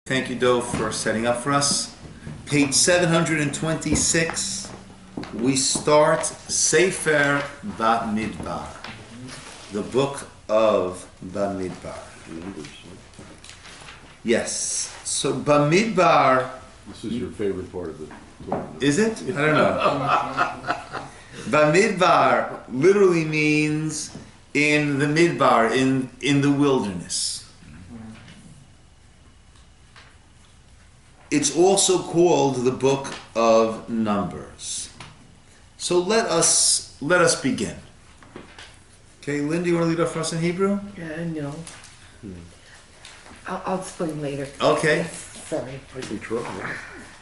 Thank you, Dov, for setting up for us. Page 726, we start Sefer Bamidbar, the book of Bamidbar. Yes, so Bamidbar... This is your favorite part of the Torah. Is it? I don't know. Bamidbar literally means in the Midbar, in the wilderness. It's also called the Book of Numbers. So let us begin. Okay, Linda, you want to lead off for us in Hebrew? No. I'll explain later. Okay. Sorry. I can try.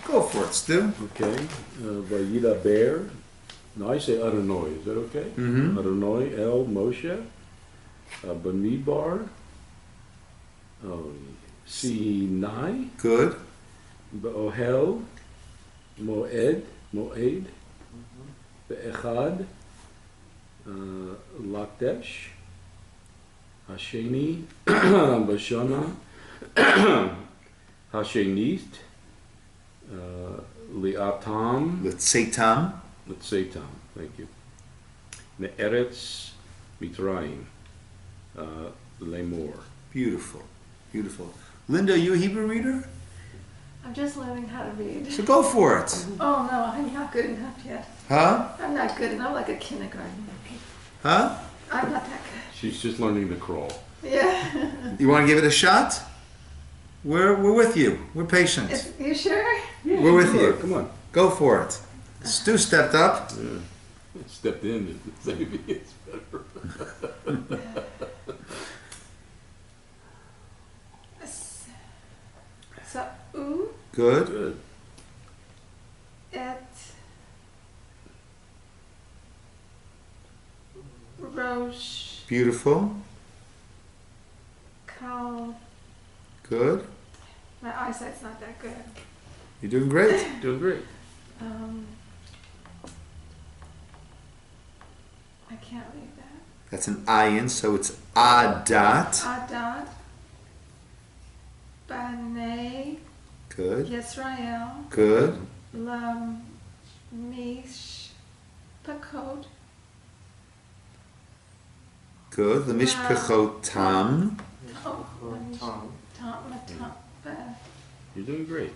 Go for it, Stu. Okay. Vayidaber. No, I say Adonai. Is that okay? Mm-hmm. Adonai El Moshe. Bamidbar. Sinai. Good. Ba'ohel. Moed. Be'echad. Lakdesh. Hasheni. Bashana. Hashenit. Liatam. L'tzeitam. L'tzeitam. Thank you. Me'eretz Mitraim. Lemor. Beautiful. Beautiful. Linda, are you a Hebrew reader? I'm just learning how to read. So go for it. Oh no, I'm not good enough yet. Huh? I'm not good enough. I'm like a kindergarten. Huh? I'm not that good. She's just learning to crawl. Yeah. You want to give it a shot? We're with you. We're patient. You sure? We're with you. Come on. Go for it. Stu stepped up. Yeah. Stepped in. Maybe it's better. So, u, Good. Good. et, rosh, Beautiful. kal. Good. My eyesight's not that good. You're doing great. Doing great. I can't read that. That's an ayin, so it's adat. Adad, Banei, Good. Yisroel, Good. Lam, Mish, Pakod, Good. The mishpechot tam. Tom, Beth, You're doing great.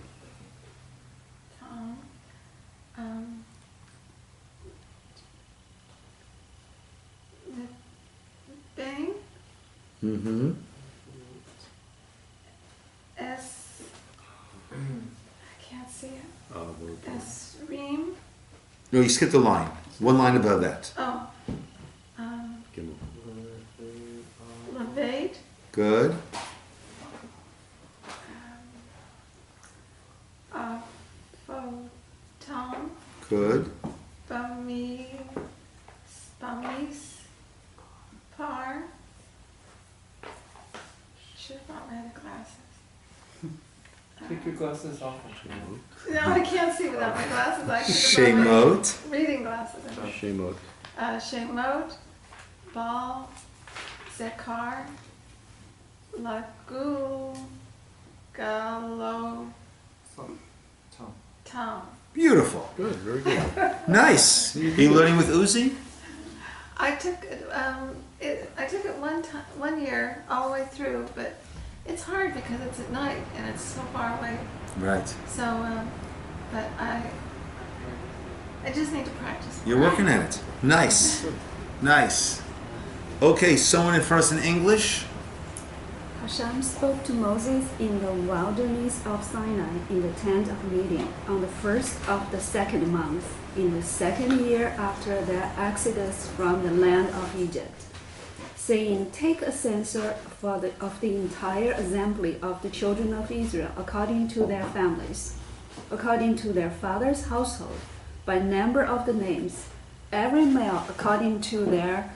Tom, Bang, Mm-hmm. S, I can't see it, Well, S, Reem, No, you skipped a line. One line above that. oh, Gimel. Levade, Good. Tom, Good. Bamis, Par, should have brought my other glasses. Take your glasses off. No, I can't see without my glasses. I should have brought Shemot. my reading glasses. Shemot. Shemot, Baal, Zekar, Lagu, Galo, Tom. Beautiful. Good. Very good. Nice. Are you learning with Uzi? I took it. I took it one year all the way through, but it's hard because it's at night and it's so far away. Right. So, but I just need to practice. You're working at it. Nice. Nice. Okay, someone in first in English? Hashem spoke to Moses in the wilderness of Sinai in the tent of meeting on the first of the second month, in the second year after their exodus from the land of Egypt, saying, Take a census of the entire assembly of the children of Israel according to their families, according to their father's household, by number of the names, every male according to their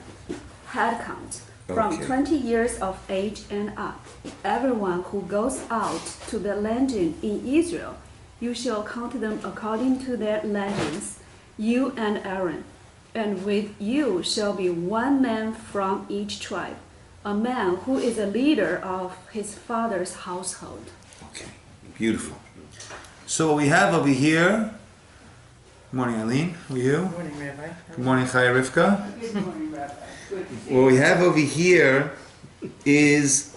head count. From Okay. 20 years of age and up, everyone who goes out to the legion in Israel, you shall count them according to their legions, you and Aaron. And with you shall be one man from each tribe, a man who is a leader of his father's household. Okay. Beautiful. So what we have over here. Good morning, Eileen. How are you? Good morning, Rabbi. Good morning, Chaya Rivka. Good morning, Rabbi. Good to see What you. we have over here is,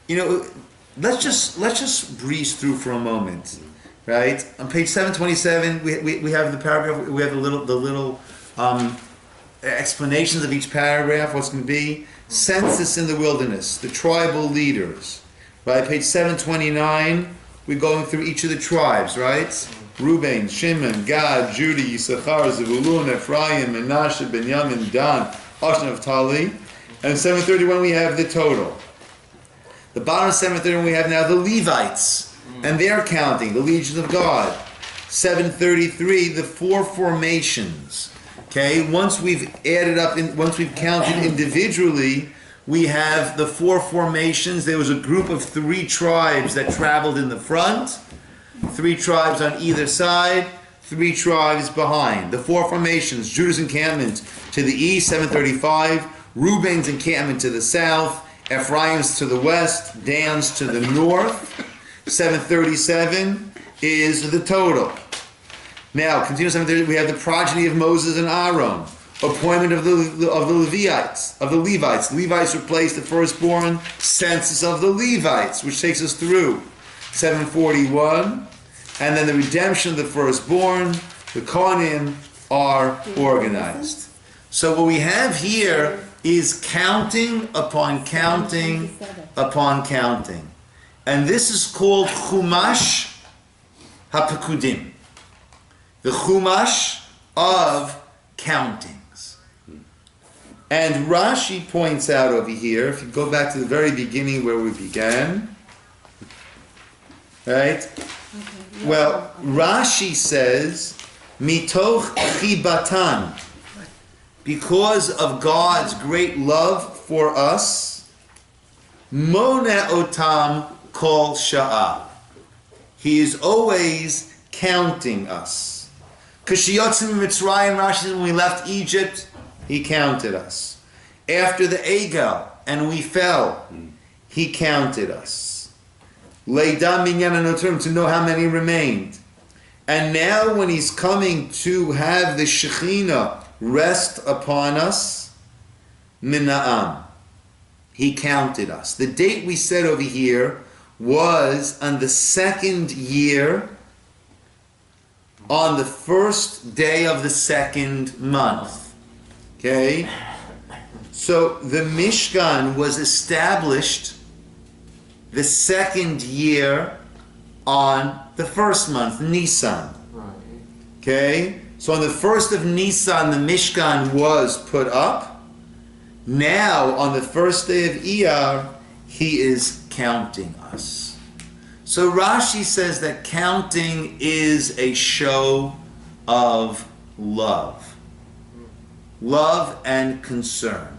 let's just breeze through for a moment, right? On page 727, we have the paragraph. We have the little explanations of each paragraph. What's going to be census in the wilderness, the tribal leaders, right? Page 729, we're going through each of the tribes, right? Reuben, Shimon, Gad, Judah, Yisachar, Zebulun, Ephraim, Menashe, Benjamin, Dan, Asher, Naphtali. And 731 we have the total. The bottom of 731 we have now the Levites and their counting, the legions of God. 733 the four formations. Okay, once we've added up, once we've counted individually, we have the four formations. There was a group of 3 tribes that traveled in the front, 3 tribes on either side, 3 tribes behind. The four formations: Judah's encampment to the east, 735. Reuben's encampment to the south. Ephraim's to the west. Dan's to the north. 737 is the total. Now, continue 730. We have the progeny of Moses and Aaron. Appointment of the Levites. Levites replaced the firstborn. Census of the Levites, which takes us through 741. And then the redemption of the firstborn. The Kohanim are organized. So what we have here is counting upon counting upon counting. And this is called Chumash HaPekudim. The Chumash of countings. And Rashi points out over here, if you go back to the very beginning where we began, right? Well, Rashi says, Mitoch Chibatan, because of God's great love for us, Mona Otam Kol Sha'ah. He is always counting us. Kashiyotzim Mitzrayim, Rashi says, when we left Egypt, He counted us. After the Egel, and we fell, He counted us. Leidam Minyan Anoturim, to know how many remained. And now when He's coming to have the Shekhinah rest upon us, Mina'am, He counted us. The date we said over here was on the 2nd year, on the 1st day of the 2nd month. Okay? So the Mishkan was established the 2nd year on the 1st month, Nisan. Okay? So on the 1st of Nisan, the Mishkan was put up. Now, on the 1st day of Iyar, He is counting us. So Rashi says that counting is a show of love. Love and concern.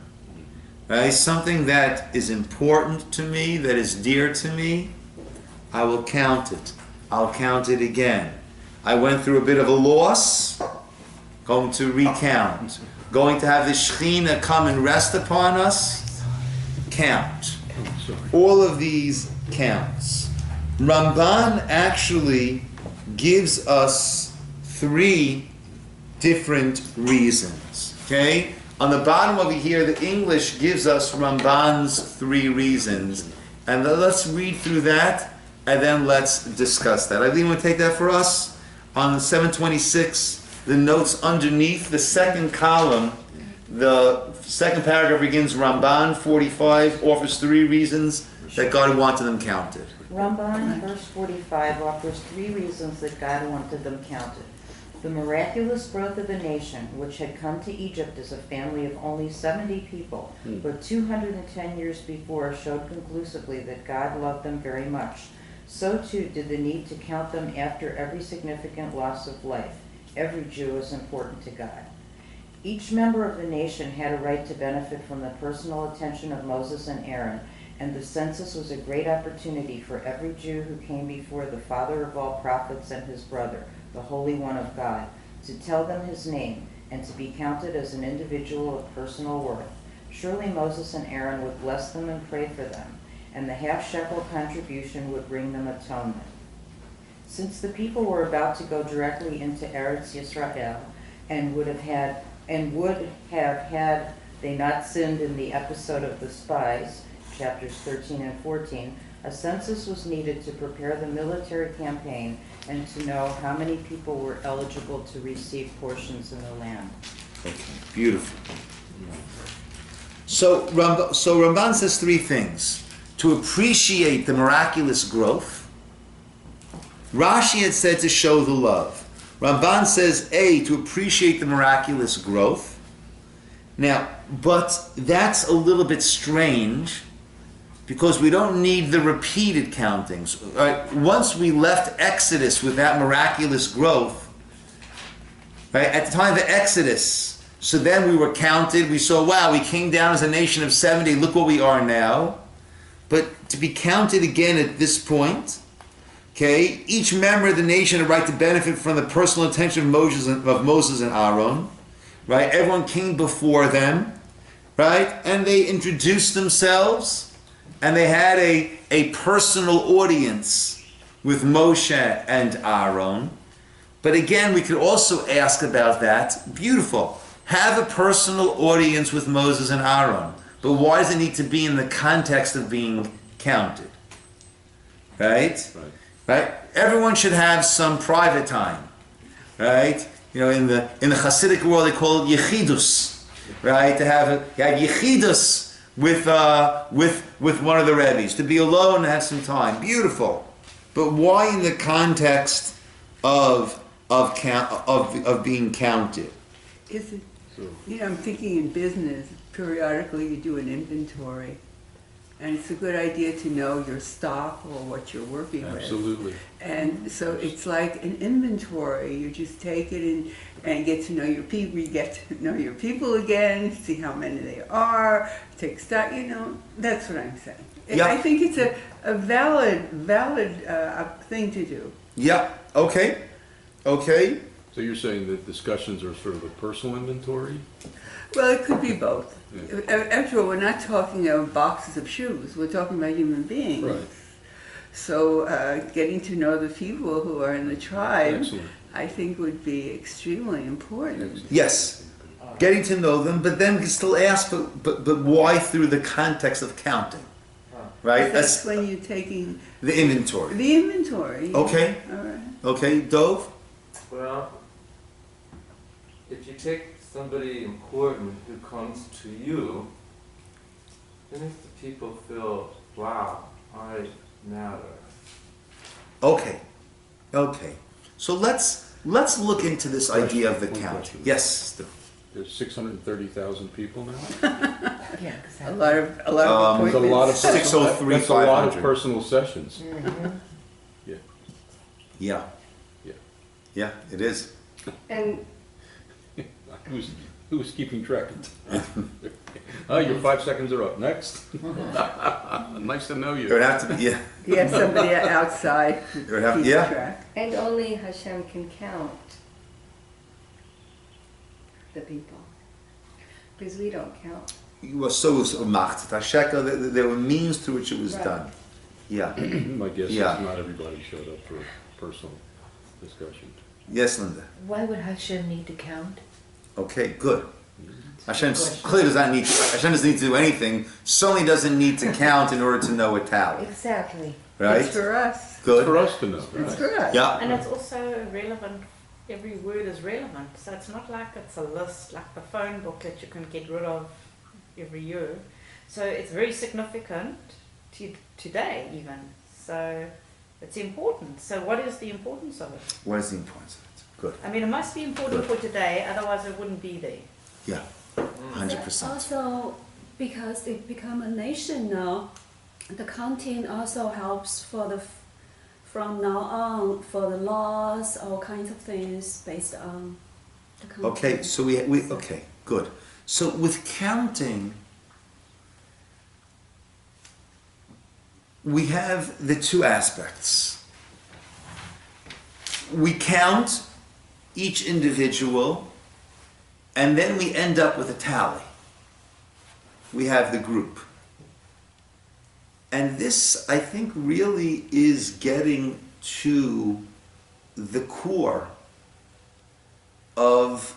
Right? Something that is important to me, that is dear to me, I will count it. I'll count it again. I went through a bit of a loss, going to recount. Going to have the Shekhinah come and rest upon us, count. All of these counts. Ramban actually gives us 3 different reasons. Okay? On the bottom over here, the English gives us Ramban's 3 reasons. And let's read through that, and then let's discuss that. Eileen, want to take that for us? On 726, the notes underneath the 2nd column, the 2nd paragraph begins, Ramban 45 offers 3 reasons that God wanted them counted. Ramban, verse 45, offers 3 reasons that God wanted them counted. The miraculous growth of the nation, which had come to Egypt as a family of only 70 people, but 210 years before showed conclusively that God loved them very much. So too did the need to count them after every significant loss of life. Every Jew is important to God. Each member of the nation had a right to benefit from the personal attention of Moses and Aaron, and the census was a great opportunity for every Jew who came before the Father of all prophets and his brother, the Holy One of God, to tell them his name and to be counted as an individual of personal worth. Surely Moses and Aaron would bless them and pray for them, and the half-shekel contribution would bring them atonement. Since the people were about to go directly into Eretz Yisrael and would have had they not sinned in the episode of the spies, chapters 13 and 14, a census was needed to prepare the military campaign and to know how many people were eligible to receive portions in the land. Okay, beautiful. So Ramban says three things. To appreciate the miraculous growth. Rashi had said to show the love. Ramban says, A, to appreciate the miraculous growth. Now, but that's a little bit strange because we don't need the repeated countings. Right? Once we left Exodus with that miraculous growth, right, at the time of the Exodus, so then we were counted, we saw, wow, we came down as a nation of 70, look what we are now. But to be counted again at this point, okay, each member of the nation had a right to benefit from the personal attention of Moses and Aaron, right? Everyone came before them, right? And they introduced themselves, and they had a personal audience with Moshe and Aaron. But again, we could also ask about that. Beautiful. Have a personal audience with Moses and Aaron. But why does it need to be in the context of being counted? Right? Right? Everyone should have some private time. Right? You know, in the Hasidic world, they call it yechidus. Right? To have yechidus with one of the Rebbes. To be alone and have some time. Beautiful. But why in the context of being counted? Is it, you know, I'm thinking in business, periodically you do an inventory, and it's a good idea to know your stock or what you're working with. Absolutely. And so it's like an inventory. You just take it and get to know your people. You get to know your people again, see how many they are, take stock, you know, that's what I'm saying. Yeah. I think it's a valid thing to do. Yeah. Okay. Okay. So you're saying that discussions are sort of a personal inventory? Well, it could be both. Yeah. After all, we're not talking about boxes of shoes. We're talking about human beings. Right. So getting to know the people who are in the tribe, Excellent. I think would be extremely important. Yes. Getting to know them, but then we can still ask, but why through the context of counting? Right? That's when you're taking the inventory. the inventory. Okay. All right. Okay, Dove? Well, if you take somebody important who comes to you, then if the people feel, wow, I matter. Okay. Okay. So let's look into this idea of the One count. question. Yes. Steve. There's 630,000 people now? Yeah, A lot of That's a lot of appointments. 603, That's a lot of 500. personal sessions. Yeah. Yeah. Yeah. Yeah, it is. And Who's keeping track? Oh, your 5 seconds are up. Next. Nice to know It would you. have to be, yeah. You have somebody outside to It would have, keep yeah. track. and only Hashem can count the people. Because we don't count. It was so macht. Tasheka, there were means through which it was Right. done. Yeah. My guess is Yeah. not everybody showed up for personal discussion. Yes, Linda. Why would Hashem need to count? Okay, good. Hashem clearly does not need. Hashem doesn't need to do anything. Certainly doesn't need to count in order to know a tally. Exactly. Right? It's for us. It's Good. for us to know. It's Right. for us. Yeah. And it's also relevant, every word is relevant. So it's not like it's a list, like the phone book that you can get rid of every year. So it's very significant to today even. So it's important. So what is the importance of it? What is the importance of it? Good. I mean, it must be important for today, otherwise it wouldn't be there. Yeah. 100%. Also, because it become a nation now, the counting also helps for from now on for the laws, all kinds of things based on the counting. Okay, so we okay, good. So with counting, we have the two aspects. We count each individual, and then we end up with a tally. We have the group. And this, I think, really is getting to the core of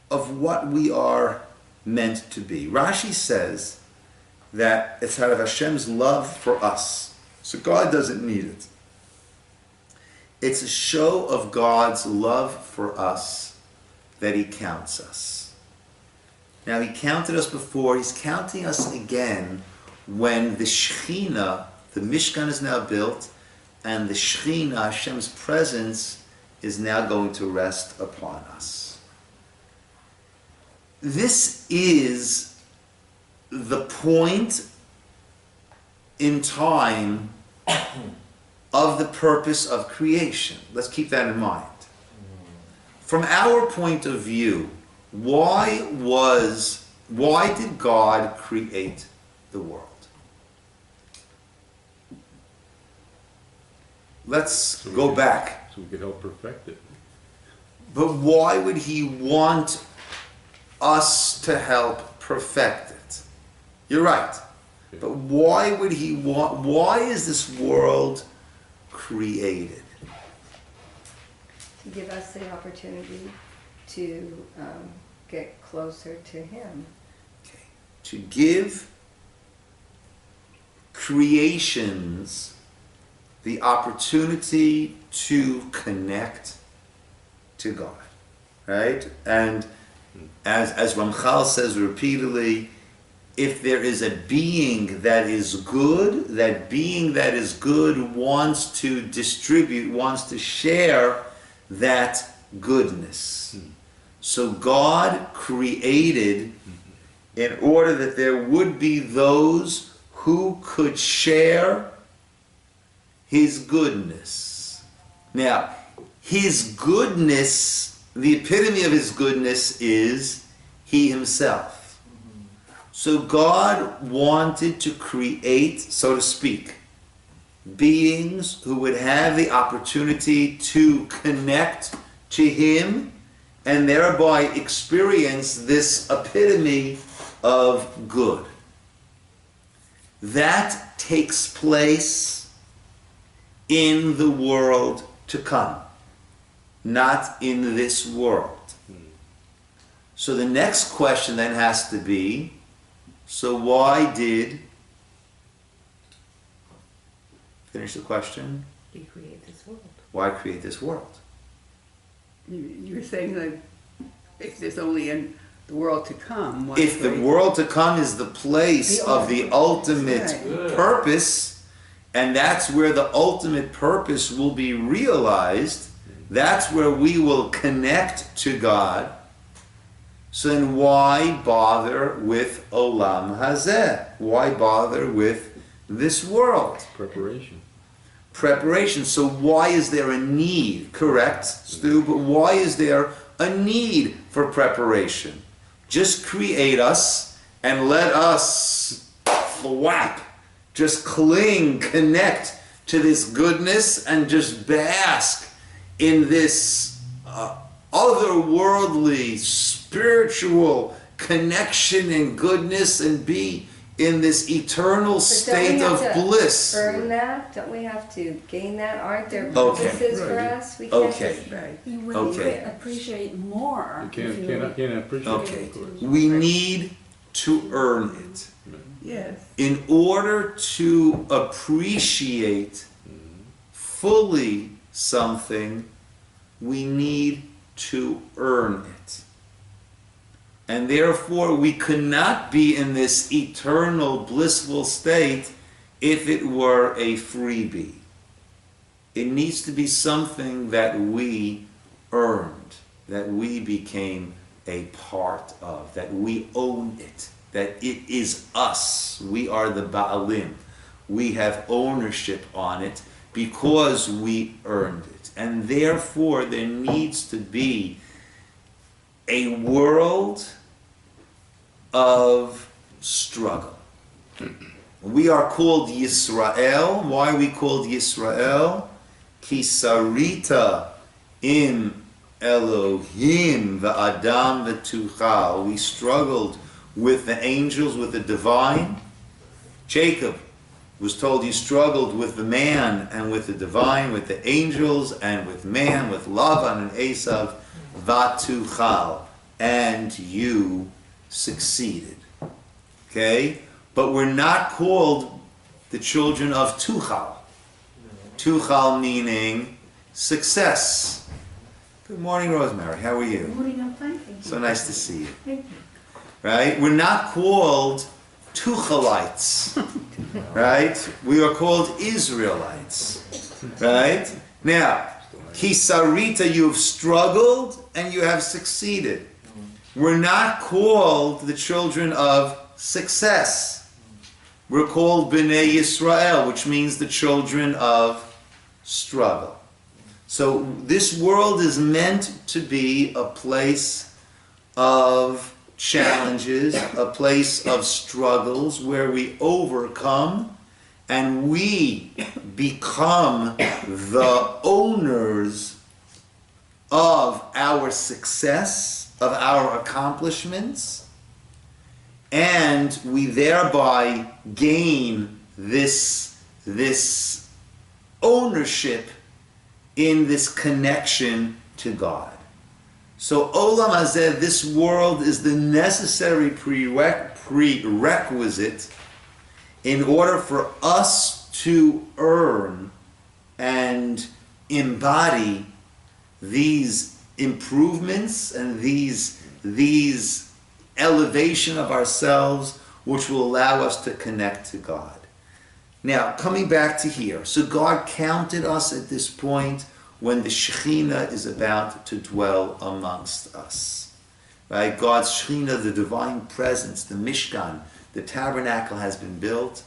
what we are meant to be. Rashi says that it's out of Hashem's love for us. So God doesn't need it. It's a show of God's love for us that He counts us. Now, He counted us before. He's counting us again when the Shekhinah, the Mishkan is now built, and the Shekhinah, Hashem's presence, is now going to rest upon us. This is the point in time of the purpose of creation. Let's keep that in mind. From our point of view, why did God create the world? Let's go back. So we could help perfect it. But why would He want us to help perfect it? You're right. But why would He want, why is this world created? To give us the opportunity to get closer to Him. Okay. To give creations the opportunity to connect to God, right? And as Ramchal says repeatedly, if there is a being that is good, that being that is good wants to distribute, wants to share that goodness. So God created in order that there would be those who could share His goodness. Now, His goodness, the epitome of His goodness is He Himself. So God wanted to create, so to speak, beings who would have the opportunity to connect to Him and thereby experience this epitome of good. That takes place in the world to come, not in this world. So the next question then has to be, so why did, finish the question, He created this world. why create this world? You're saying that if there's only in the world to come, why If the create- world to come is the place of the ultimate Right. purpose, and that's where the ultimate purpose will be realized, that's where we will connect to God, so then why bother with Olam Hazeh? Why bother with this world? Preparation. Preparation. So why is there a need? Correct, Stu, but why is there a need for preparation? Just create us and let us thwap, just cling, connect to this goodness and just bask in this otherworldly, spiritual connection and goodness and be in this eternal state of bliss. Earn that? Don't we have to gain that? Aren't there Okay. purposes for Right. us? We can't Okay. just Right. You will Okay. appreciate more. You if can't appreciate Okay. it, of course. We need to earn it. Yes. In order to appreciate fully something, we need to earn it. And therefore, we could not be in this eternal blissful state if it were a freebie. It needs to be something that we earned, that we became a part of, that we own it, that it is us. We are the Ba'alim. We have ownership on it because we earned it. And therefore, there needs to be a world of struggle. We are called Yisroel. Why are we called Yisroel? Ki sarita im Elohim v'adam v'tuchal. We struggled with the angels, with the divine. Jacob was told you struggled with the man and with the divine, with the angels and with man, with Lavan and Esav, vatuchal, and you succeeded. Okay? But we're not called the children of Tuchal. Tuchal meaning success. Good morning, Rosemary. How are you? Good morning, I'm fine, thank you. So nice to see you. Thank you. Right? We're not called Tuchalites. Right? We are called Israelites. Right? Now, Kisarita, you have struggled and you have succeeded. We're not called the children of success. We're called Bnei Yisroel, which means the children of struggle. So this world is meant to be a place of challenges, a place of struggles where we overcome and we become the owners of our success, of our accomplishments, and we thereby gain this ownership in this connection to God. So Olam Hazeh, this world, is the necessary prerequisite in order for us to earn and embody these improvements and these elevation of ourselves, which will allow us to connect to God. Now, coming back to here, so God counted us at this point when the Shekhinah is about to dwell amongst us. Right? God's Shekhinah, the divine presence, the Mishkan, the tabernacle has been built,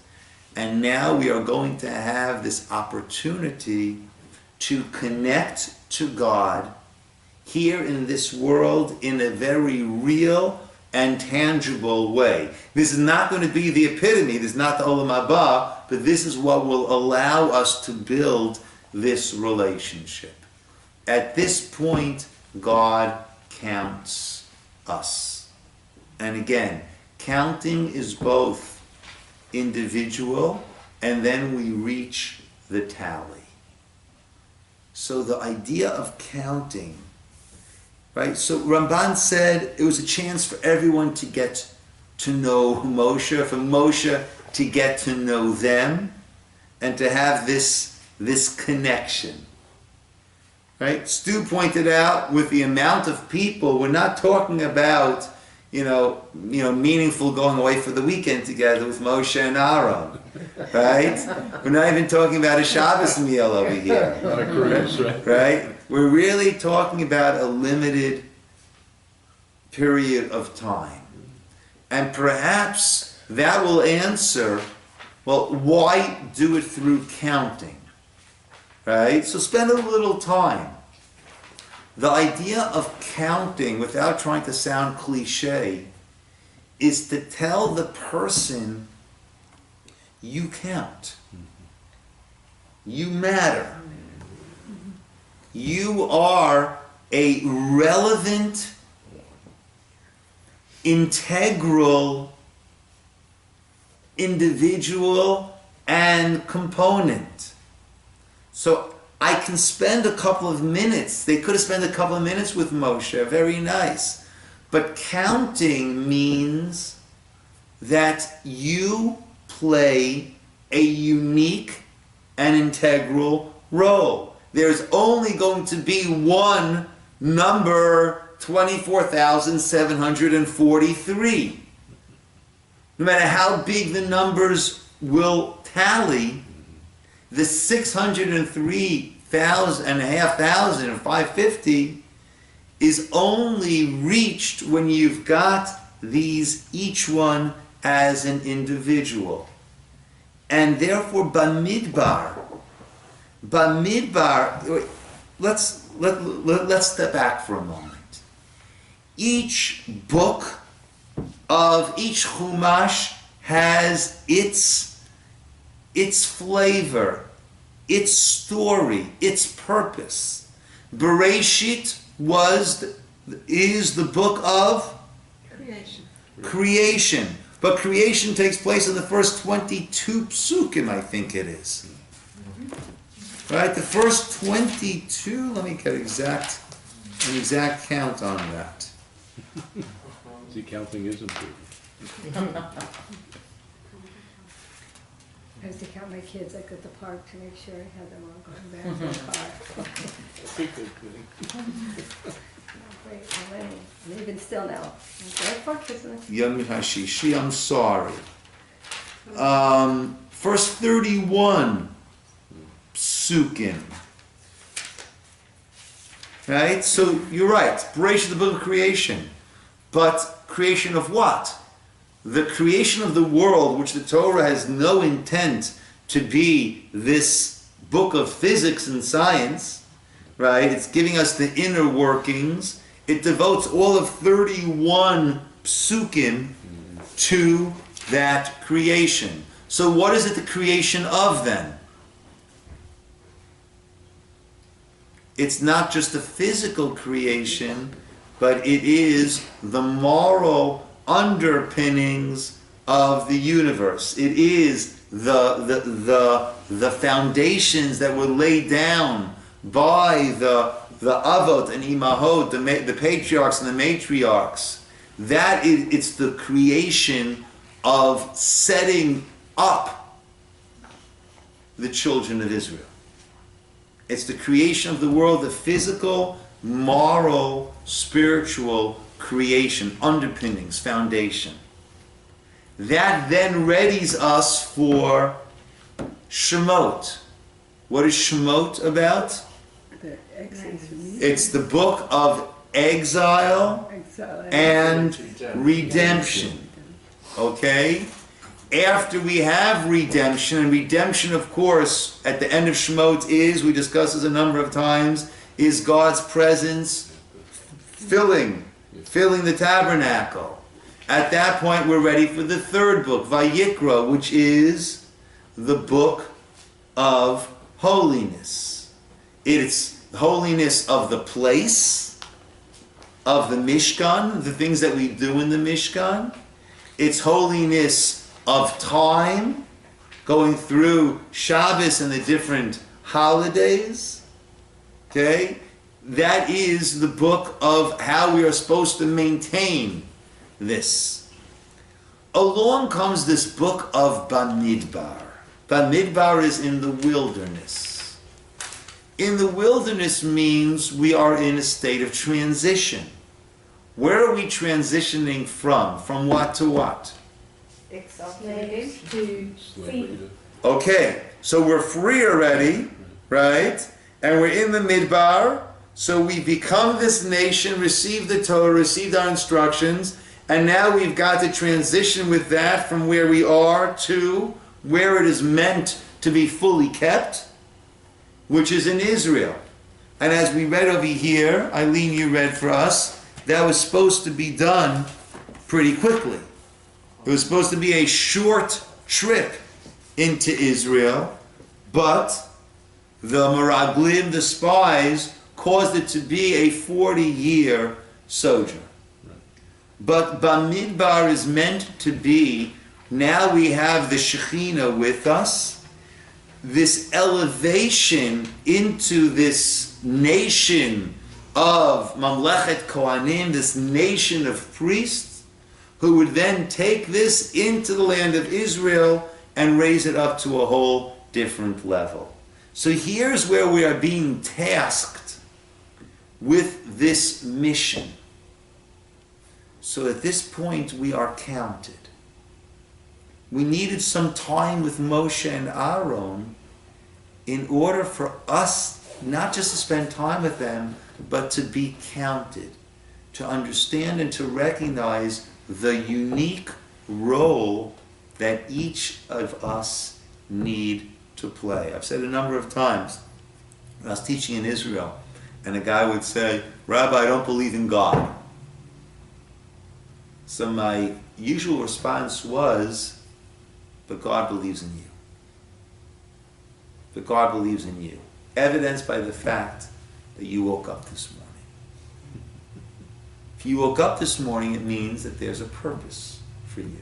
and now we are going to have this opportunity to connect to God here in this world in a very real and tangible way. This is not going to be the epitome, this is not the Olam Haba, but this is what will allow us to build this relationship. At this point, God counts us. And again, counting is both individual and then we reach the tally. So the idea of counting, right? So Ramban said it was a chance for everyone to get to know Moshe, for Moshe to get to know them, and to have this connection. Right? Stu pointed out with the amount of people, we're not talking about meaningful going away for the weekend together with Moshe and Aaron. Right? We're not even talking about a Shabbos meal over here. Not a cruise, right? Right? We're really talking about a limited period of time. And perhaps that will answer, well, why do it through counting? Right? So spend a little time. The idea of counting, without trying to sound cliche, is to tell the person, you count. You matter. You are a relevant, integral individual and component. So I can spend a couple of minutes. They could have spent a couple of minutes with Moshe. Very nice. But counting means that you play a unique and integral role. There's only going to be one number 24,743. No matter how big the numbers will tally, the 603,550 is only reached when you've got these, each one as an individual. And therefore, Bamidbar, let's step back for a moment. Each book of each Chumash has its flavor, its story, its purpose. Bereshit is the book of creation. But creation takes place in the first 22 psukim, I think it is. Right? The first 22, let me get an exact count on that. See, counting is important. I used to count my kids like at the park to make sure I had them all going back in the car. Wait, how many? And even still now. Right, park, isn't it? Yom Hashishi, I'm sorry. First 31 psukim. Right? So you're right. Bereshit, the book of creation. But creation of what? The creation of the world, which the Torah has no intent to be this book of physics and science, right? It's giving us the inner workings. It devotes all of 31 psukim to that creation. So what is it the creation of then? It's not just the physical creation, but it is the moral underpinnings of the universe. It is the foundations that were laid down by the avot and imahot, the patriarchs and the matriarchs. It's the creation of setting up the children of Israel. It's the creation of the world, the physical, moral, spiritual creation, underpinnings, foundation. That then readies us for Shemot. What is Shemot about? The Exodus from Egypt. It's the book of exile and redemption. Okay? After we have redemption, and redemption, of course, at the end of Shemot is, we discussed this a number of times, is God's presence filling the tabernacle. At that point, we're ready for the third book, Vayikra, which is the book of holiness. It's holiness of the place, of the Mishkan, the things that we do in the Mishkan. It's holiness of time, going through Shabbos and the different holidays. Okay? That is the book of how we are supposed to maintain this. Along comes this book of Bamidbar. Bamidbar is in the wilderness. In the wilderness means we are in a state of transition. Where are we transitioning from? From what to what? Slaves to free. Okay, so we're free already, right? And we're in the Midbar. So we become this nation, received the Torah, received our instructions, and now we've got to transition with that from where we are to where it is meant to be fully kept, which is in Israel. And as we read over here, Eileen, you read for us, that was supposed to be done pretty quickly. It was supposed to be a short trip into Israel, but the Meraglim, the spies, caused it to be a 40-year sojourn. But Bamidbar is meant to be, now we have the Shekhinah with us, this elevation into this nation of Mamlechet Kohanim, this nation of priests, who would then take this into the land of Israel and raise it up to a whole different level. So here's where we are being tasked with this mission. So at this point we are counted. We needed some time with Moshe and Aaron in order for us not just to spend time with them, but to be counted, to understand and to recognize the unique role that each of us need to play. I've said a number of times, when I was teaching in Israel, and a guy would say, "Rabbi, I don't believe in God." So my usual response was, "But God believes in you. But God believes in you." Evidenced by the fact that you woke up this morning. If you woke up this morning, it means that there's a purpose for you.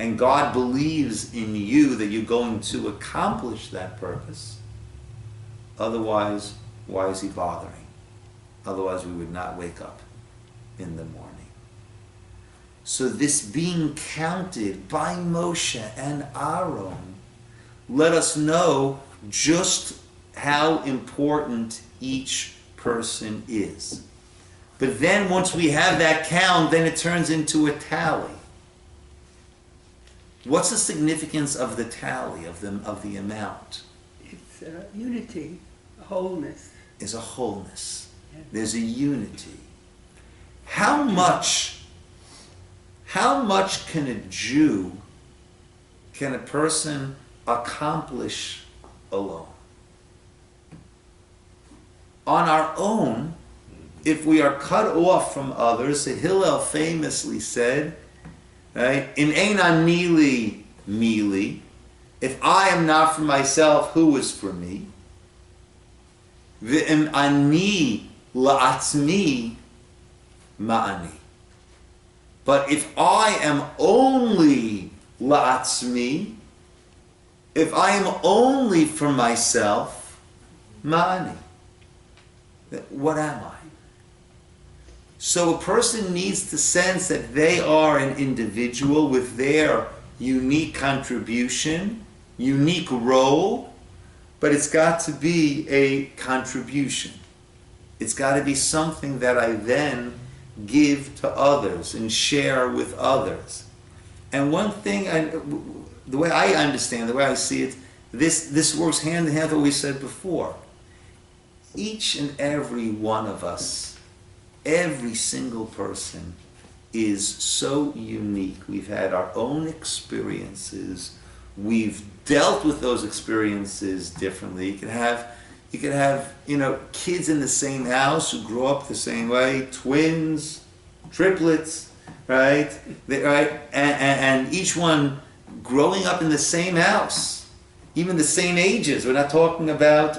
and God believes in you that you're going to accomplish that purpose. Otherwise, why is he bothering? Otherwise, we would not wake up in the morning. So this being counted by Moshe and Aaron let us know just how important each person is. But then once we have that count, then it turns into a tally. What's the significance of the tally, of the amount? It's unity, wholeness. Is a wholeness. Yeah. There's a unity. How much can a Jew, can a person accomplish alone? On our own, if we are cut off from others, Hillel famously said, right, in Einan Mili, Mili, if I am not for myself, who is for me? V'im ani la'atzmi ma'ani. But if I am only la'atzmi, if I am only for myself, ma'ani. What am I? So a person needs to sense that they are an individual with their unique contribution, unique role, but it's got to be a contribution. It's got to be something that I then give to others and share with others. And one thing, the way I understand, the way I see it, this works hand in hand with what we said before. Each and every one of us, every single person is so unique. We've had our own experiences. We've dealt with those experiences differently. You could have, kids in the same house who grow up the same way, twins, triplets, right? And each one growing up in the same house, even the same ages. We're not talking about,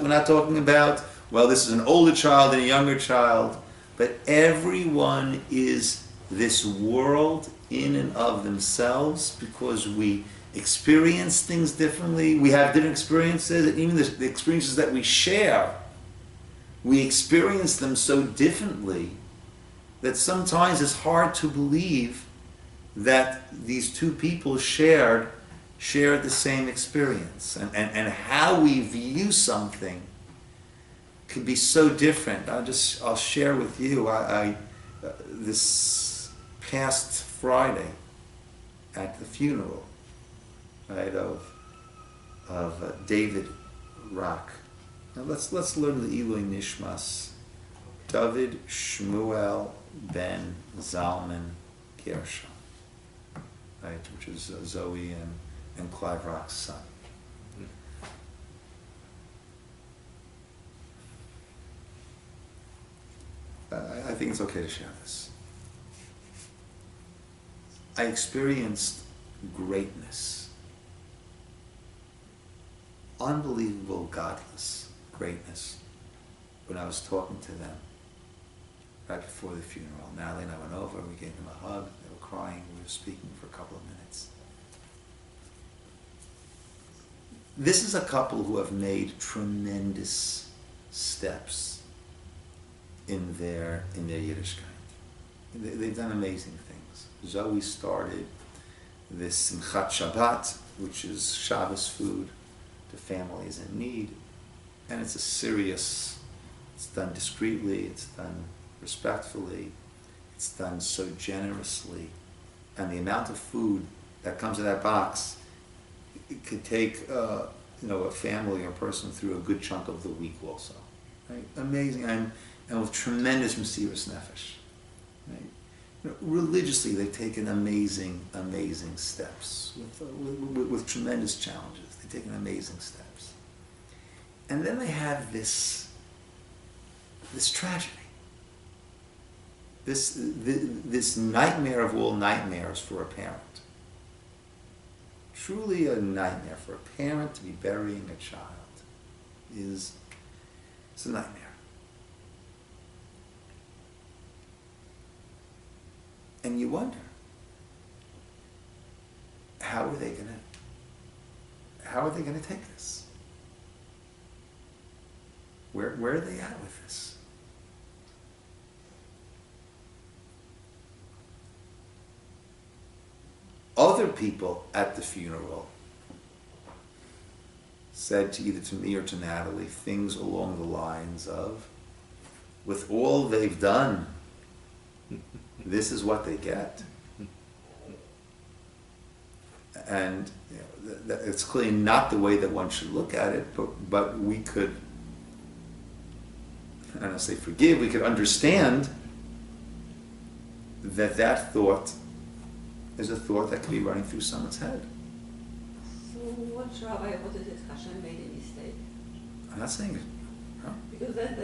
well, this is an older child and a younger child, but everyone is this world in and of themselves because we experience things differently. We have different experiences, and even the experiences that we share, we experience them so differently that sometimes it's hard to believe that these two people shared the same experience. And how we view something could be so different. I'll share with you, this past Friday at the funeral, right, of David Rock. Now let's learn the Ilui Nishmas. David Shmuel Ben Zalman Gershon, right, which is Zoe and Clive Rock's son. I think it's okay to share this. I experienced greatness, unbelievable godless greatness when I was talking to them right before the funeral. Natalie and I went over, we gave them a hug, they were crying, we were speaking for a couple of minutes. This is a couple who have made tremendous steps in their Yiddishkeit. They've done amazing things. Zoe started this Simchat Shabbat, which is Shabbos food to families in need, and it's it's done discreetly, it's done respectfully, it's done so generously, and the amount of food that comes in that box, it could take a family or person through a good chunk of the week also. Right? Amazing, and with tremendous Mesiras Nefesh. Right? Religiously, they've taken amazing steps with tremendous challenges. They've taken amazing steps, and then they have this tragedy, this nightmare of all nightmares for a parent. Truly a nightmare for a parent to be burying a child it's a nightmare. And you wonder, how are they going to take this? Where are they at with this? Other people at the funeral said to either to me or to Natalie things along the lines of, with all they've done, this is what they get. And it's clearly not the way that one should look at it, but we could, I don't say forgive, we could understand that thought is a thought that could be running through someone's head. So what, Rabbi, what is it? Hashem made a mistake? I'm not saying it. No. Because that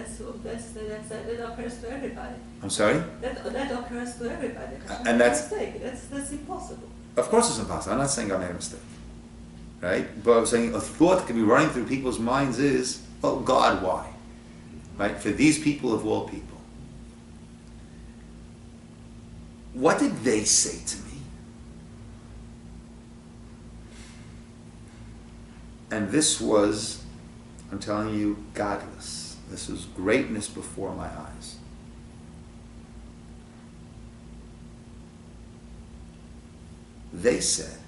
occurs to everybody. I'm sorry? That occurs to everybody. Hashem And made a that's- mistake. That's impossible. Of course it's impossible. I'm not saying I made a mistake. Right? But I'm saying a thought that can be running through people's minds is, oh God, why? Right? For these people of all people. What did they say to me? And this was, I'm telling you, godless. This was greatness before my eyes. They said,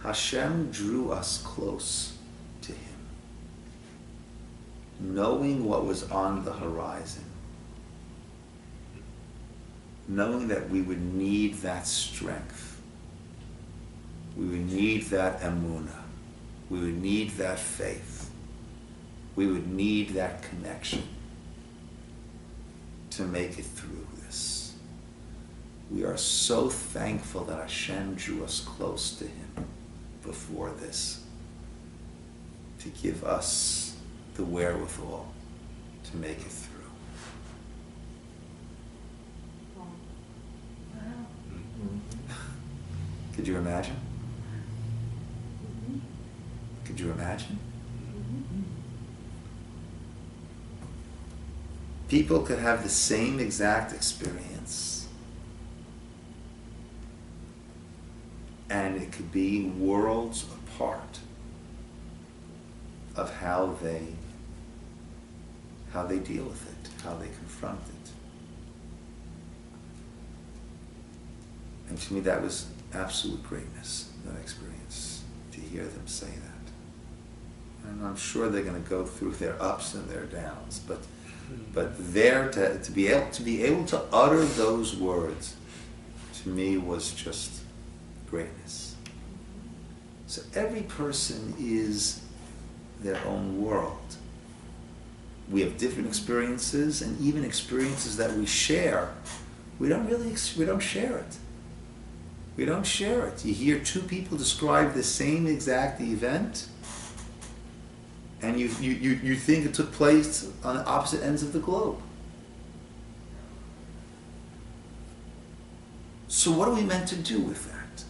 Hashem drew us close to Him, knowing what was on the horizon, knowing that we would need that strength. We would need that emunah. We would need that faith. We would need that connection to make it through this. We are so thankful that Hashem drew us close to Him before this, to give us the wherewithal to make it through. Could you imagine? Could you imagine? People could have the same exact experience, and it could be worlds apart of how they deal with it, how they confront it. And to me that was absolute greatness, that experience, to hear them say that. And I'm sure they're going to go through their ups and their downs, but there to be able to utter those words, to me was just greatness. So every person is their own world. We have different experiences, and even experiences that we share, we don't share it. We don't share it. You hear two people describe the same exact event, and you think it took place on the opposite ends of the globe. So what are we meant to do with that?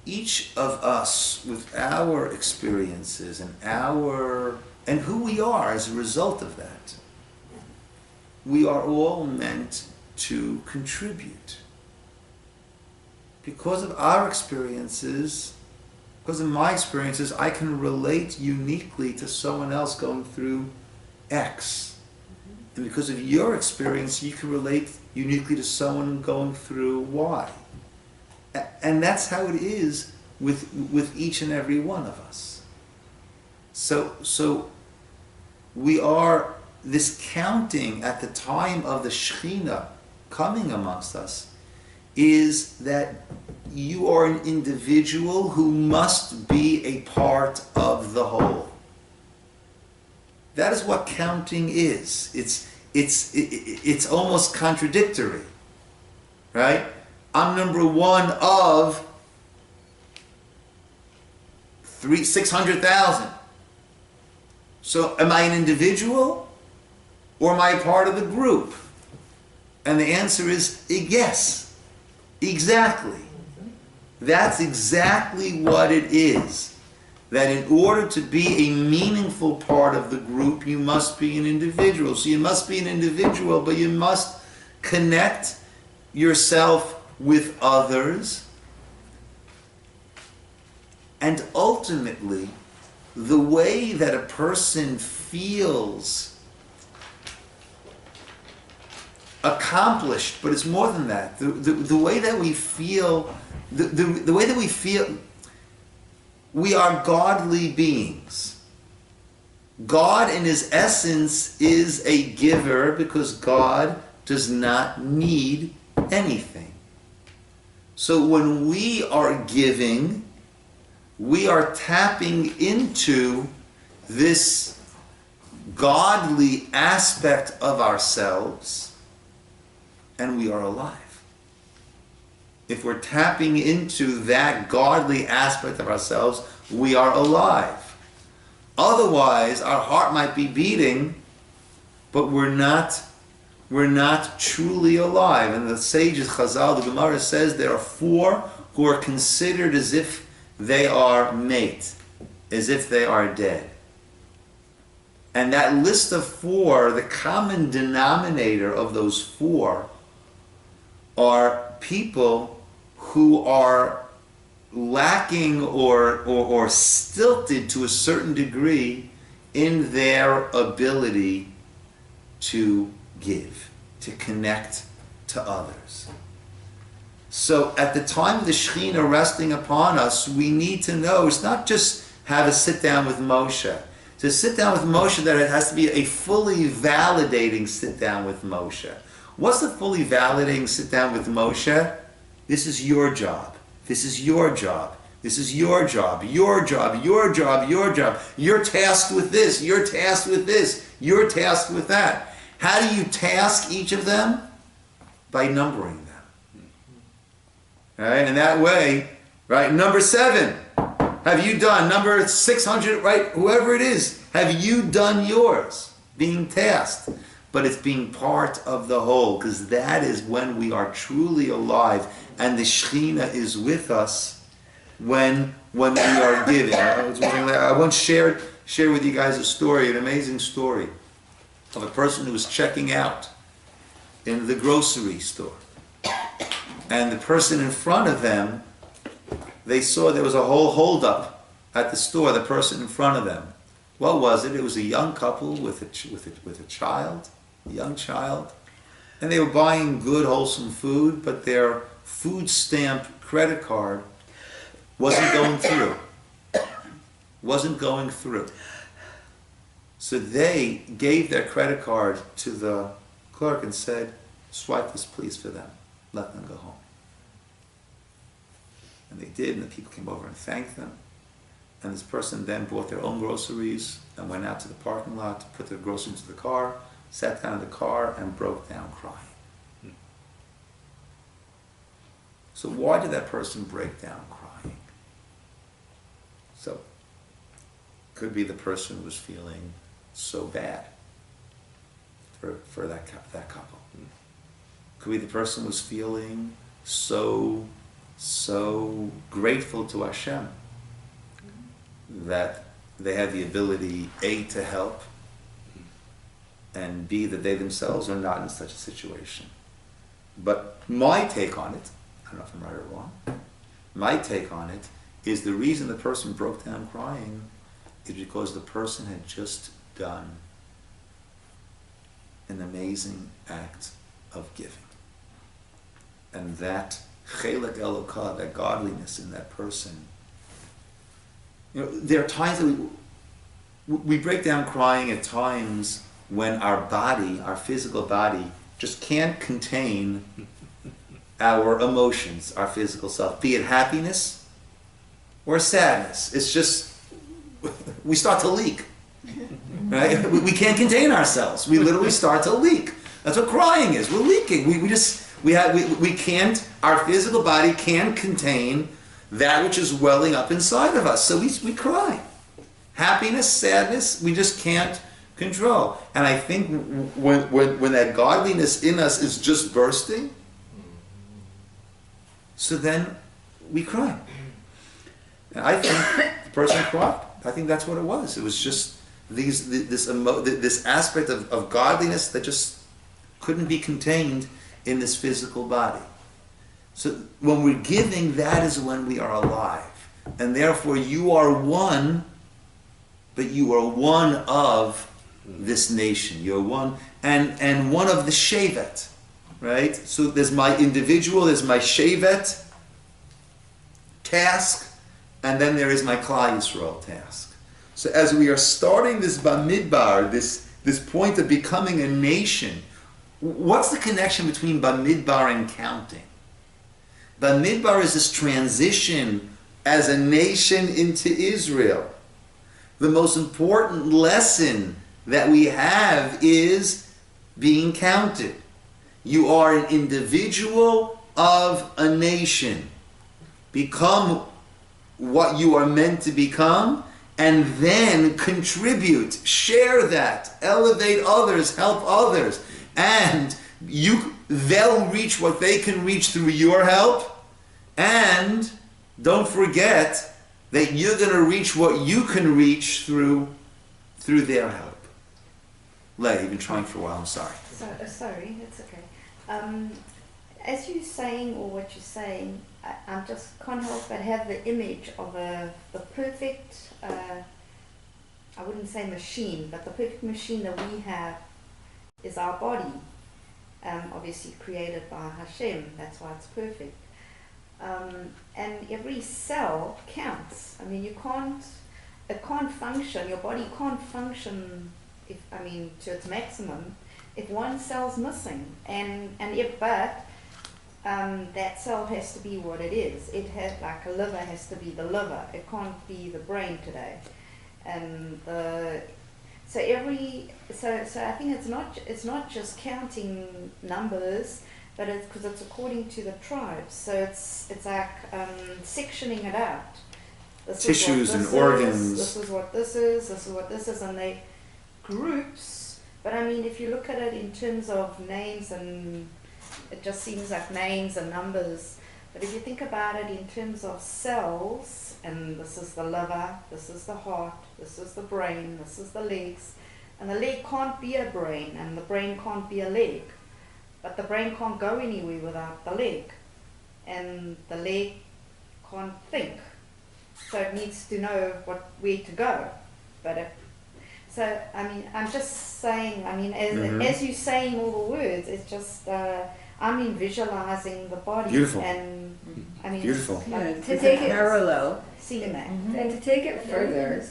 Each of us, with our experiences and who we are as a result of that, we are all meant to contribute. Because of our experiences, because of my experiences, I can relate uniquely to someone else going through X. And because of your experience, you can relate uniquely to someone going through Y. And that's how it is with each and every one of us. So we are, this counting at the time of the Shekhinah coming amongst us, is that you are an individual who must be a part of the whole. That is what counting is. It's almost contradictory, right? I'm number one of 600,000. So am I an individual or am I a part of the group? And the answer is yes. Exactly. That's exactly what it is. That in order to be a meaningful part of the group, you must be an individual. So you must be an individual, but you must connect yourself with others, and ultimately, the way that a person feels accomplished, but it's more than that. The way that we feel, the way that we feel, we are godly beings. God in his essence is a giver because God does not need anything. So when we are giving, we are tapping into this godly aspect of ourselves, and we are alive. If we're tapping into that godly aspect of ourselves, we are alive. Otherwise, our heart might be beating, but we're not truly alive. And the sages, Chazal, the Gemara says there are four who are considered as if they are mate, as if they are dead. And that list of four, the common denominator of those four are people who are lacking or stilted to a certain degree in their ability to give, to connect to others. So at the time of the Shekhinah resting upon us, we need to know it's not just have a sit down with Moshe. To sit down with Moshe, that it has to be a fully validating sit down with Moshe. What's the fully validating sit down with Moshe? This is your job. This is your job. This is your job. Your job. Your job. Your job. You're tasked with this. You're tasked with this. You're tasked with that. How do you task each of them? By numbering them. Right? And that way, right? Number 7. Have you done? Number 600, right? Whoever it is. Have you done yours? Being tasked. But it's being part of the whole, because that is when we are truly alive and the Shekhinah is with us when we are giving. I once shared with you guys a story, an amazing story of a person who was checking out in the grocery store. And the person in front of them, they saw there was a whole holdup at the store, the person in front of them. What was it? It was a young couple with a child, a young child. And they were buying good, wholesome food, but their food stamp credit card wasn't going through. Wasn't going through. So they gave their credit card to the clerk and said, swipe this please for them. Let them go home. And they did, and the people came over and thanked them. And this person then bought their own groceries and went out to the parking lot to put their groceries into the car, sat down in the car and broke down crying. So why did that person break down crying? So, could be the person was feeling so bad for that couple. Could be the person was feeling so grateful to Hashem that they have the ability, A, to help, and B, that they themselves are not in such a situation. But my take on it, I don't know if I'm right or wrong, my take on it is the reason the person broke down crying is because the person had just done an amazing act of giving. And that chelek elokah, that godliness in that person. You know, there are times that we break down crying at times when our body, our physical body, just can't contain our emotions, our physical self, be it happiness or sadness. It's just, we start to leak, right? We can't contain ourselves. We literally start to leak. That's what crying is. We're leaking. We can't, our physical body can't contain that which is welling up inside of us. So we cry. Happiness, sadness, we just can't control. And I think when that godliness in us is just bursting, so then we cry. And I think the person cried. I think that's what it was. It was just this aspect of godliness that just couldn't be contained in this physical body. So when we're giving, that is when we are alive. And therefore you are one, but you are one of this nation. You're one, and one of the shevet, right? So there's my individual, there's my shevet task, and then there is my Klal Yisrael task. So as we are starting this Bamidbar, this point of becoming a nation, what's the connection between Bamidbar and counting? Bamidbar is this transition as a nation into Israel. The most important lesson that we have is being counted. You are an individual of a nation. Become what you are meant to become, and then contribute, share that, elevate others, help others, and they'll reach what they can reach through your help, and don't forget that you're going to reach what you can reach through their help. Leigh, you've been trying for a while, I'm sorry. Sorry, it's okay. As you're saying, or what you're saying, I just can't help but have the image of the perfect, I wouldn't say machine, but the perfect machine that we have is our body. Obviously created by Hashem, that's why it's perfect. And every cell counts. I mean, it can't function, your body can't function, to its maximum if one cell's missing. But that cell has to be what it is. It has, like a liver has to be the liver. It can't be the brain today. And so I think it's not just counting numbers, but it's because it's according to the tribes. So it's like sectioning it out. This Tissues and organs. This is what this is. This is what this is, and they groups. But I mean, if you look at it in terms of names, and it just seems like names and numbers. But if you think about it in terms of cells, and this is the liver, this is the heart, this is the brain, this is the legs, and the leg can't be a brain, and the brain can't be a leg. But the brain can't go anywhere without the leg, and the leg can't think. So it needs to know where to go. So I'm just saying. As you're saying all the words, it's just visualizing the body. Beautiful. And Beautiful. Yeah, to take it parallel. seeing that. And to take it further,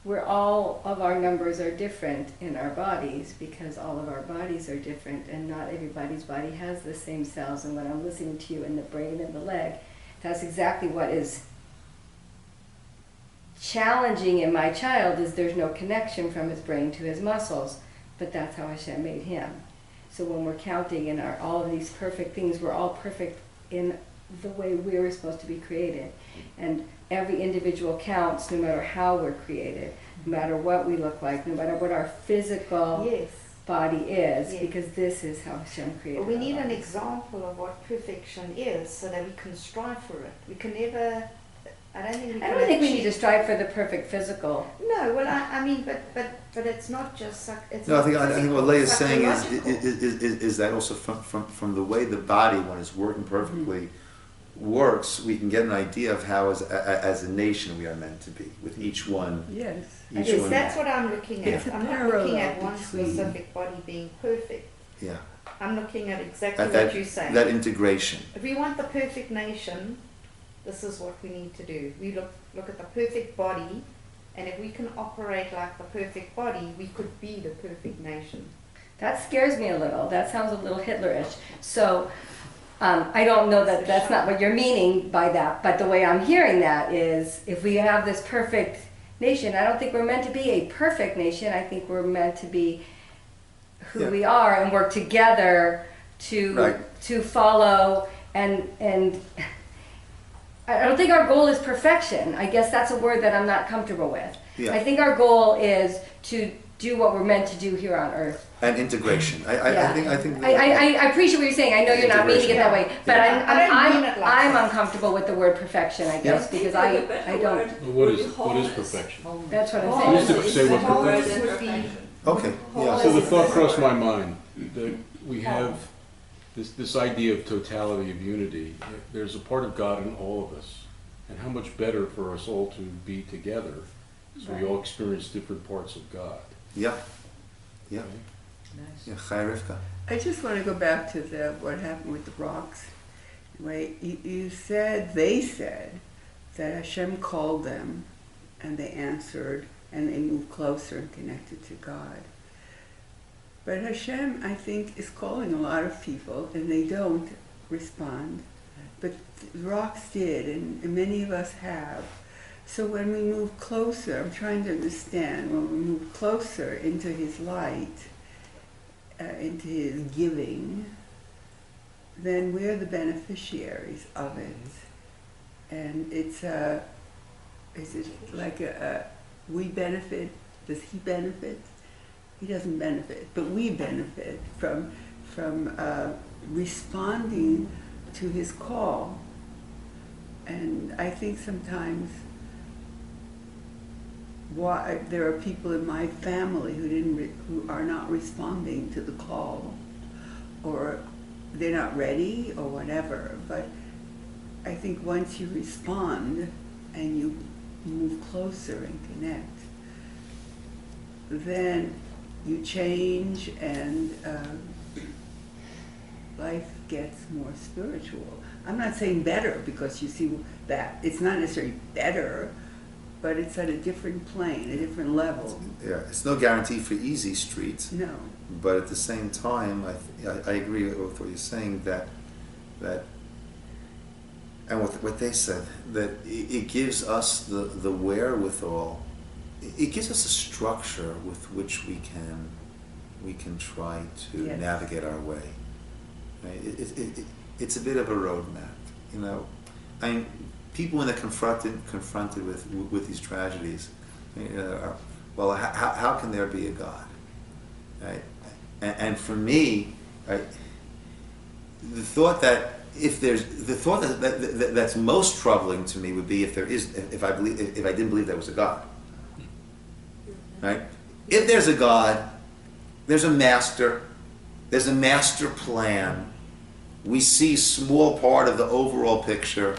where all of our numbers are different in our bodies, because all of our bodies are different, and not everybody's body has the same cells. And when I'm listening to you in the brain and the leg, that's exactly what is challenging in my child, is there's no connection from his brain to his muscles, but that's how Hashem made him. So when we're counting in all of these perfect things, we're all perfect in the way we were supposed to be created. And every individual counts, no matter how we're created, no matter what we look like, no matter what our physical body is, because this is how Hashem created. But we need our an bodies. example of what perfection is, so that we can strive for it. We can never. I don't think we need to strive for the perfect physical. No, well, but it's not just. It's No, not I think what Leigh is saying psychological. is that also from the way the body, when it's working perfectly, works, we can get an idea of how as a nation we are meant to be, with each one. Yes. Yes, that's what I'm looking at. It's a I'm not looking at parallel one between- specific body being perfect. Yeah. I'm looking at exactly At what you're saying. that integration. If we want the perfect nation, this is what we need to do. We look at the perfect body, and if we can operate like the perfect body, we could be the perfect nation. That scares me a little. That sounds a little Hitlerish. So I don't know that that's not what you're meaning by that, but the way I'm hearing that is, if we have this perfect nation, I don't think we're meant to be a perfect nation. I think we're meant to be who we are and work together to follow and I don't think our goal is perfection. I guess that's a word that I'm not comfortable with. Yeah. I think our goal is to do what we're meant to do here on earth. And integration. I think. I appreciate what you're saying. I know you're not meaning it that way, but Yeah. I'm uncomfortable with the word perfection. I guess because I don't. Well, what is perfection? That's what I'm I saying. used to say what Wholeness perfection. would be Okay. Yeah. So the thought crossed my mind that we have This idea of totality of unity, there's a part of God in all of us. And how much better for us all to be together so we all experience different parts of God. Yeah. Yeah. Okay? Nice. Yeah. Chai Rivka. I just want to go back to what happened with the rocks. Wait, they said that Hashem called them and they answered and they moved closer and connected to God. But Hashem, I think, is calling a lot of people and they don't respond. But the rocks did, and many of us have. So when we move closer, I'm trying to understand, when we move closer into His light, into His giving, then we're the beneficiaries of it. And is it like we benefit? Does He benefit? He doesn't benefit, but we benefit from responding to His call. And I think sometimes there are people in my family who are not responding to the call, or they're not ready, or whatever. But I think once you respond and you move closer and connect, then you change and life gets more spiritual. I'm not saying better, because you see that it's not necessarily better, but it's at a different plane, a different level. Yeah, it's no guarantee for easy streets. No. But at the same time, I agree with what you're saying, that and what they said, that it gives us the wherewithal. It gives us a structure with which we can try to Yes. navigate our way. Right? It's a bit of a roadmap, you know. I mean, people when they're confronted with these tragedies, you know, are, well, how can there be a God? Right? And for me, right, the thought that's most troubling to me would be if I didn't believe there was a God. Right? If there's a God, there's a master plan. We see a small part of the overall picture.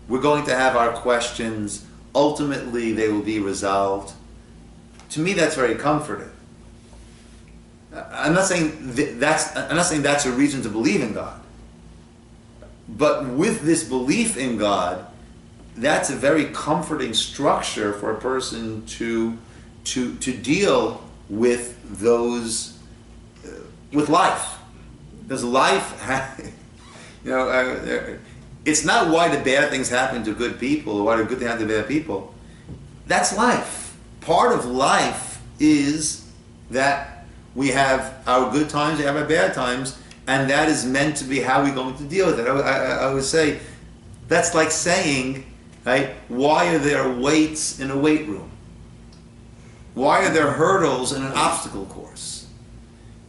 We're going to have our questions. Ultimately, they will be resolved. To me, that's very comforting. I'm not saying that's a reason to believe in God. But with this belief in God, that's a very comforting structure for a person to deal with those with life, because life, you know, it's not why do bad things happen to good people or why do good things happen to bad people. That's life. Part of life is that we have our good times, we have our bad times, and that is meant to be how we're going to deal with it. I would say that's like saying, right, why are there weights in a weight room? Why are there hurdles in an obstacle course?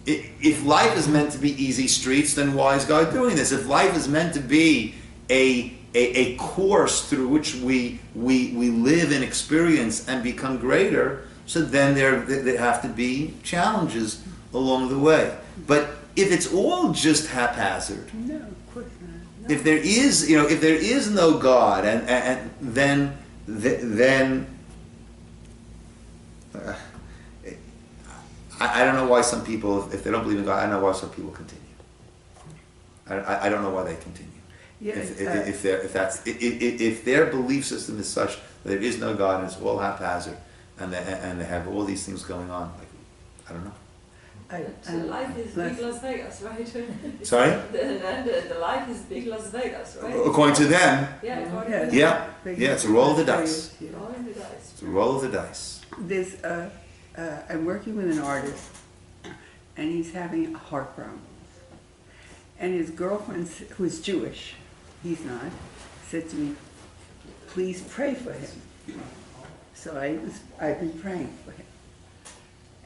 If life is meant to be easy streets, then why is God doing this? If life is meant to be a course through which we live and experience and become greater, so then there have to be challenges along the way. But if it's all just haphazard, No, of course not. No. if there is no God, and then I don't know why some people, if they don't believe in God, I don't know why some people continue. I don't know why they continue. Yeah, If their belief system is such that there is no God and it's all haphazard, and they have all these things going on, like, I don't know. So life is big Las Vegas, right? Sorry? The life is big Las Vegas, right? According to them, Yeah, according to them. yeah, it's a roll of the dice. Rolling the dice. It's a roll of the dice. There's I'm working with an artist, and he's having heart problems. And his girlfriend, who's Jewish, he's not, said to me, "Please pray for him." So I've been praying for him.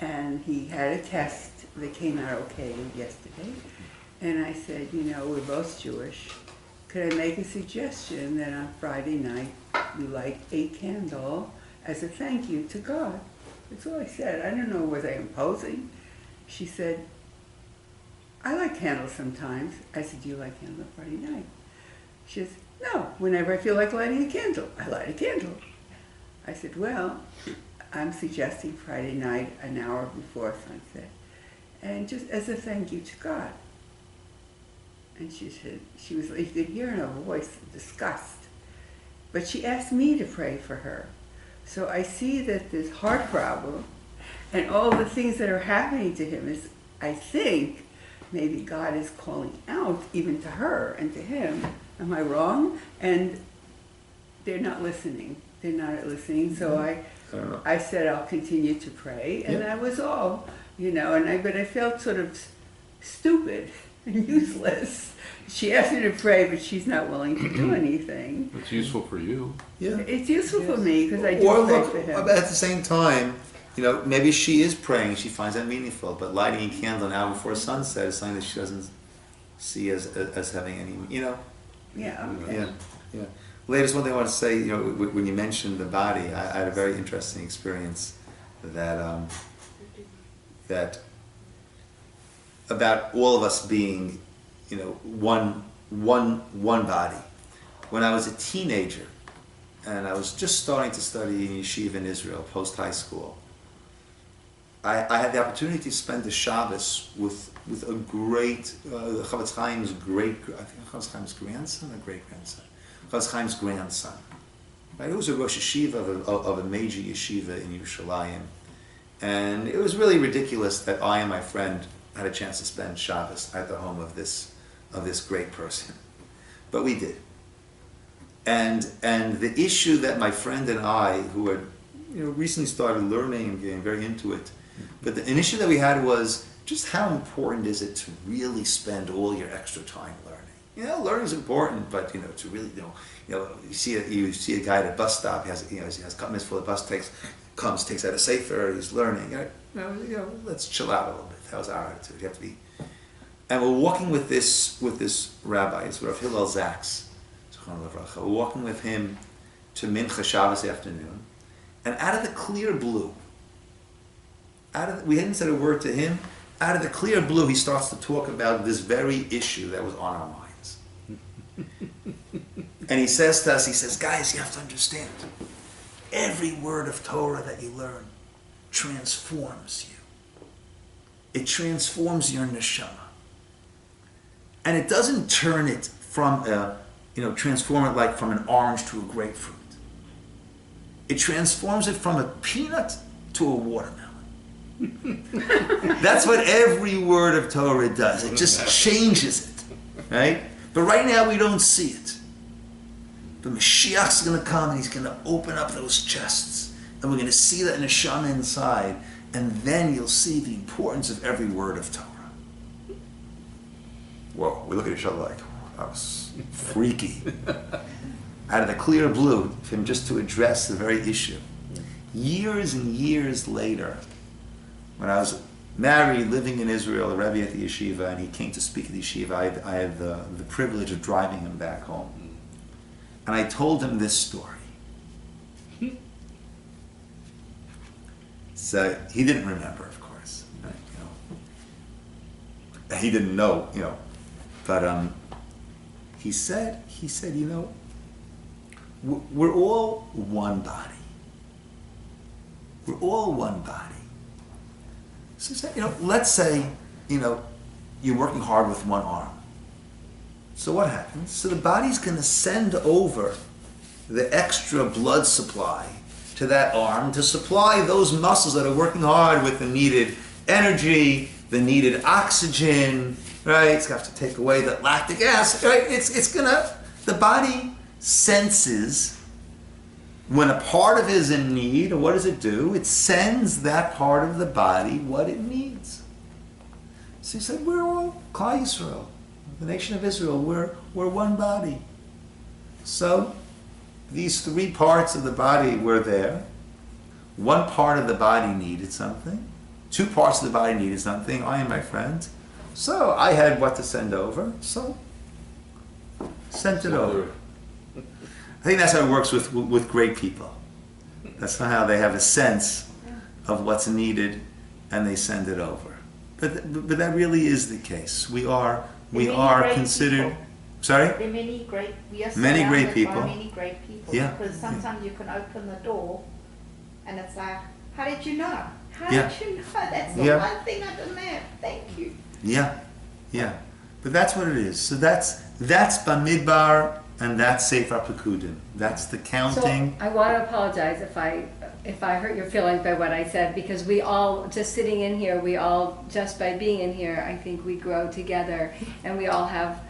And he had a test that came out okay yesterday. And I said, you know, we're both Jewish. Could I make a suggestion that on Friday night we light a candle as a thank you to God? That's all I said. I don't know, was I imposing? She said, I light candles sometimes. I said, do you light candles on Friday night? She says, no, whenever I feel like lighting a candle, I light a candle. I said, well, I'm suggesting Friday night, an hour before sunset, and just as a thank you to God. And she said, you could hear in her voice disgust. But she asked me to pray for her. So I see that this heart problem and all the things that are happening to him is, I think, maybe God is calling out even to her and to him. Am I wrong? And they're not listening. They're not listening. So I said I'll continue to pray, and that was all, but I felt sort of stupid and useless. She asked me to pray, but she's not willing to do anything. It's useful for you. Yeah. It's useful for me because I do pray for him. At the same time, maybe she is praying, she finds that meaningful, but lighting a candle an hour before sunset is something that she doesn't see as having any, Yeah. Okay. Yeah. Latest one thing I want to say, when you mentioned the body, I had a very interesting experience that about all of us being, one body. When I was a teenager, and I was just starting to study in yeshiva in Israel, post high school, I had the opportunity to spend the Shabbos with a great Chavetz Chaim's Chavetz Chaim's grandson or great grandson. Chavetz Chaim's grandson. Right? It was a Rosh Yeshiva of a major yeshiva in Yerushalayim, and it was really ridiculous that I and my friend had a chance to spend Shabbos at the home of this great person, but we did. And the issue that my friend and I, who had recently started learning and getting very into it, but an issue that we had was just how important is it to really spend all your extra time learning? Learning is important, but to really you see a guy at a bus stop. He has cup full of bus takes out a sefer. He's learning. Let's chill out a little bit. That was our attitude. You have to be. And we're walking with this rabbi. It's Rav Hillel Zaks. We're walking with him to Mincha Shabbos afternoon, and out of the clear blue, we hadn't said a word to him. Out of the clear blue, he starts to talk about this very issue that was on our minds. And he says to us, guys, you have to understand, every word of Torah that you learn transforms you. It transforms your neshama. And it doesn't turn it from transform it like from an orange to a grapefruit. It transforms it from a peanut to a watermelon. That's what every word of Torah does. It just changes it, right? But right now we don't see it. But Mashiach's going to come and he's going to open up those chests, and we're going to see that neshama inside, and then you'll see the importance of every word of Torah. Whoa, we look at each other like, that was freaky. Out of the clear blue, for him just to address the very issue. Years and years later, when I was married, living in Israel, a Rabbi at the yeshiva, and he came to speak at the yeshiva, I had the privilege of driving him back home. And I told him this story. So he didn't remember, of course. Right? He didn't know, But he said, we're all one body. We're all one body. So he said, let's say, you're working hard with one arm. So what happens? So the body's going to send over the extra blood supply to that arm to supply those muscles that are working hard with the needed energy, the needed oxygen, right? It's going to have to take away the lactic acid, right? The body senses when a part of it is in need, what does it do? It sends that part of the body what it needs. So he said, we're all Klal Yisrael, the nation of Israel, we're one body. So these three parts of the body were there. One part of the body needed something. Two parts of the body needed something, I and my friend. So I had what to send over, so sent it over. I think that's how it works with great people. That's how they have a sense of what's needed and they send it over. but that really is the case. We are Many great considered. people. Sorry. There are many great. We are Many great surrounded people. by many great people. Yeah. Because sometimes you can open the door, and it's like, how did you know? How Yeah. did you know? That's the Yeah. one thing I didn't have. Thank you. Yeah, yeah. But that's what it is. So that's Bamidbar, and that's Sefer Pekudim. That's the counting. So I want to apologize if I hurt your feelings by what I said, because we all, just sitting in here, we all, just by being in here, I think we grow together, and we all have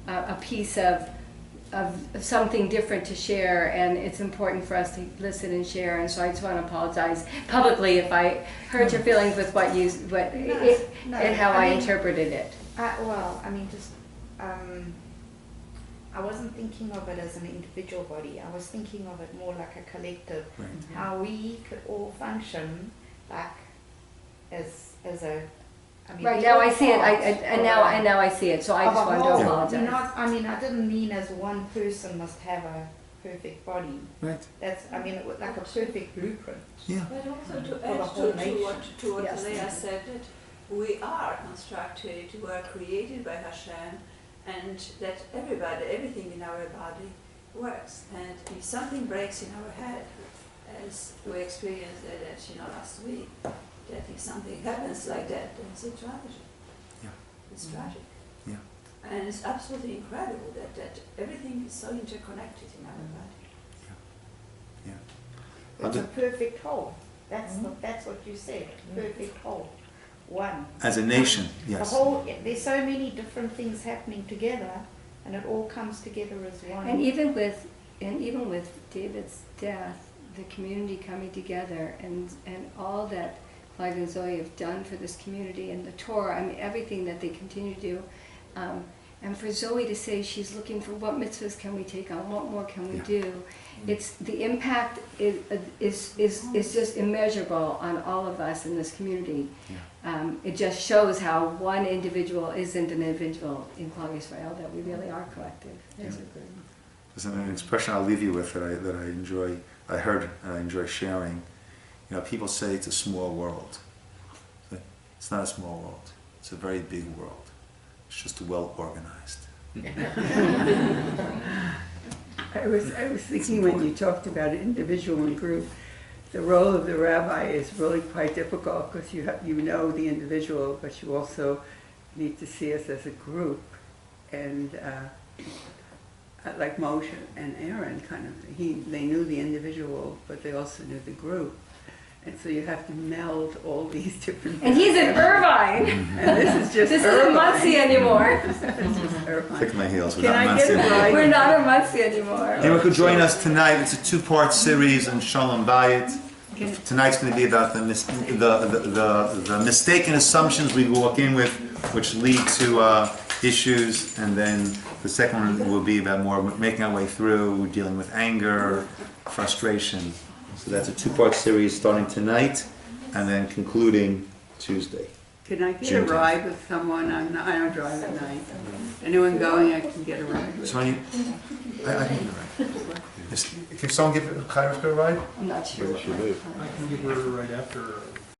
a piece of something different to share, and it's important for us to listen and share. And so I just want to apologize publicly if I hurt your feelings with and how I interpreted it. I wasn't thinking of it as an individual body. I was thinking of it more like a collective. Right. How we could all function like as a. Right, now I see it, and now I see it, so I just wanted to apologize. I didn't mean as one person must have a perfect body. Right. Like a perfect blueprint. Yeah. But also to For the add whole to nation. what Yes. Leah said, that we are constructed, we are created by Hashem, and that everything in our body works. And if something breaks in our head, as we experienced that last week, that if something happens like that, then it's a tragedy. Yeah. It's tragic. Yeah. And it's absolutely incredible that everything is so interconnected in our body. Yeah. It's a perfect whole. That's what you said. Perfect whole. One. As a nation, yes. There's so many different things happening together, and it all comes together as one. And even with David's death, the community coming together, and all that Clive and Zoe have done for this community, and the Torah, everything that they continue to do. And for Zoe to say she's looking for what mitzvahs can we take on, what more can we do. It's the impact is just immeasurable on all of us in this community. It just shows how one individual isn't an individual in Klal Yisrael, that we really are collective as a group. There's an expression I'll leave you with that I enjoy. I heard and I enjoy sharing. People say it's a small world. It's not a small world. It's a very big world. It's just well organized. I was thinking when you talked about individual and group, the role of the rabbi is really quite difficult, because you know the individual, but you also need to see us as a group. And like Moshe and Aaron, they knew the individual, but they also knew the group. And so you have to meld all these different. And he's in Irvine. And this is just This Irvine. isn't Muncie anymore. This is Irvine. Click my heels. Can I get it right? We're not in Muncie anymore. Anyone could join us tonight. It's a two-part series on Shalom Bayit. Tonight's going to be about the mistaken assumptions we walk in with, which lead to issues, and then the second one will be about more making our way through, dealing with anger, frustration. So that's a two-part series starting tonight, and then concluding Tuesday. Can I get June a ride with someone? I don't drive at night. Anyone going, I can get a ride with. So I can give a ride. Can someone give Chayefka a ride? I'm not sure. Where does she live? I can give her right after